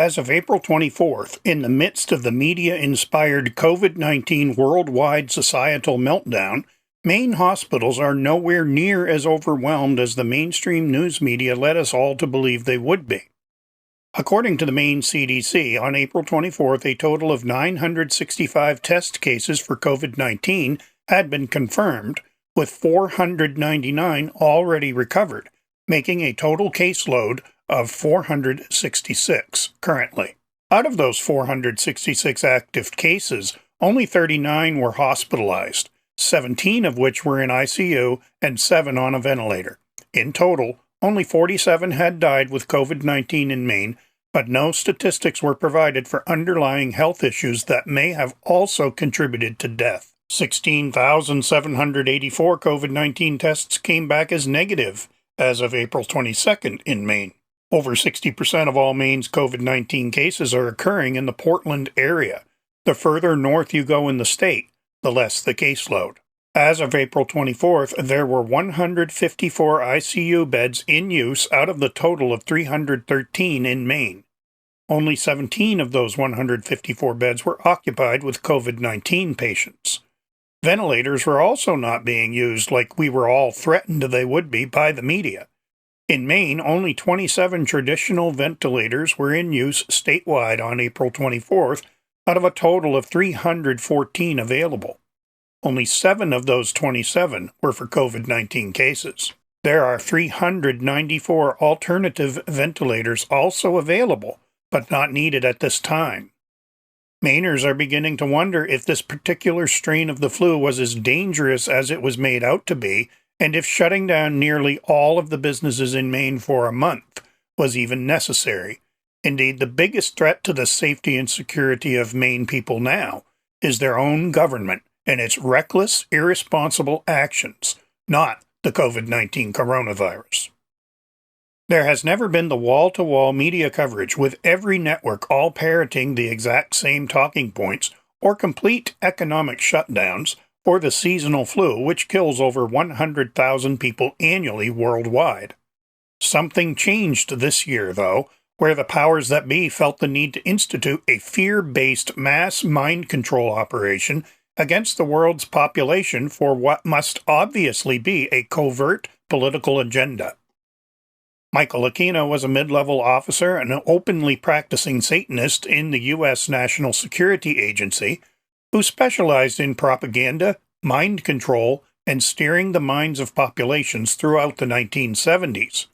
As of April 24th, in the midst of the media-inspired COVID-19 worldwide societal meltdown, Maine hospitals are nowhere near as overwhelmed as the mainstream news media led us all to believe they would be. According to the Maine CDC, on April 24th, a total of 965 test cases for COVID-19 had been confirmed, with 499 already recovered, making a total caseload of 466 currently. Out of those 466 active cases, only 39 were hospitalized, 17 of which were in ICU and 7 on a ventilator. In total, only 47 had died with COVID-19 in Maine, but no statistics were provided for underlying health issues that may have also contributed to death. 16,784 COVID-19 tests came back as negative as of April 22nd in Maine. Over 60% of all Maine's COVID-19 cases are occurring in the Portland area. The further north you go in the state, the less the caseload. As of April 24th, there were 154 ICU beds in use out of the total of 313 in Maine. Only 17 of those 154 beds were occupied with COVID-19 patients. Ventilators were also not being used like we were all threatened they would be by the media. In Maine, only 27 traditional ventilators were in use statewide on April 24th, out of a total of 314 available. Only 7 of those 27 were for COVID-19 cases. There are 394 alternative ventilators also available, but not needed at this time. Mainers are beginning to wonder if this particular strain of the flu was as dangerous as it was made out to be, and if shutting down nearly all of the businesses in Maine for a month was even necessary. Indeed, the biggest threat to the safety and security of Maine people now is their own government and its reckless, irresponsible actions, not the COVID-19 coronavirus. There has never been the wall-to-wall media coverage with every network all parroting the exact same talking points or complete economic shutdowns or the seasonal flu, which kills over 100,000 people annually worldwide. Something changed this year, though, where the powers that be felt the need to institute a fear-based mass mind control operation against the world's population for what must obviously be a covert political agenda. Michael Aquino was a mid-level officer and an openly practicing Satanist in the U.S. National Security Agency, who specialized in propaganda, mind control, and steering the minds of populations throughout the 1970s.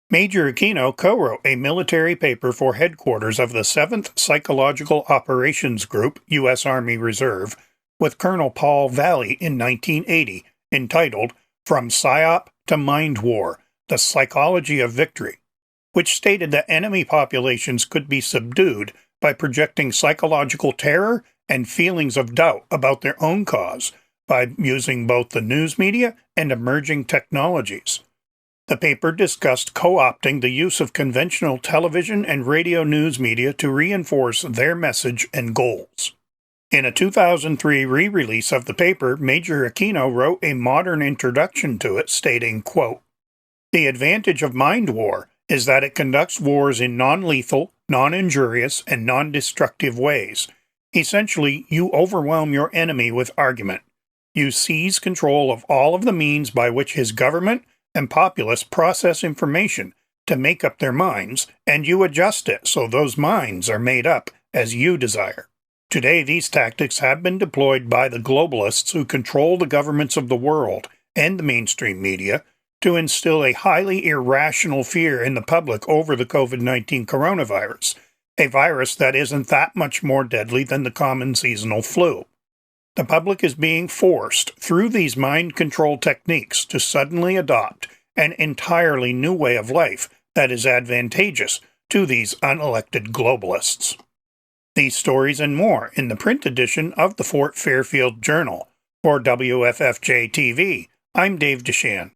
Major Aquino co-wrote a military paper for headquarters of the 7th Psychological Operations Group, U.S. Army Reserve, with Colonel Paul Valley in 1980, entitled From PSYOP to Mind War, The Psychology of Victory, which stated that enemy populations could be subdued by projecting psychological terror and feelings of doubt about their own cause by using both the news media and emerging technologies. The paper discussed co-opting the use of conventional television and radio news media to reinforce their message and goals. In a 2003 re-release of the paper, Major Aquino wrote a modern introduction to it, stating, quote, "The advantage of mind war is that it conducts wars in non-lethal, non-injurious, and non-destructive ways. Essentially, you overwhelm your enemy with argument. You seize control of all of the means by which his government and populace process information to make up their minds, and you adjust it so those minds are made up as you desire. Today, these tactics have been deployed by the globalists who control the governments of the world and the mainstream media to instill a highly irrational fear in the public over the COVID-19 coronavirus, a virus that isn't that much more deadly than the common seasonal flu. The public is being forced, through these mind control techniques, to suddenly adopt an entirely new way of life that is advantageous to these unelected globalists." These stories and more in the print edition of the Fort Fairfield Journal. For WFFJ-TV, I'm Dave Deshan.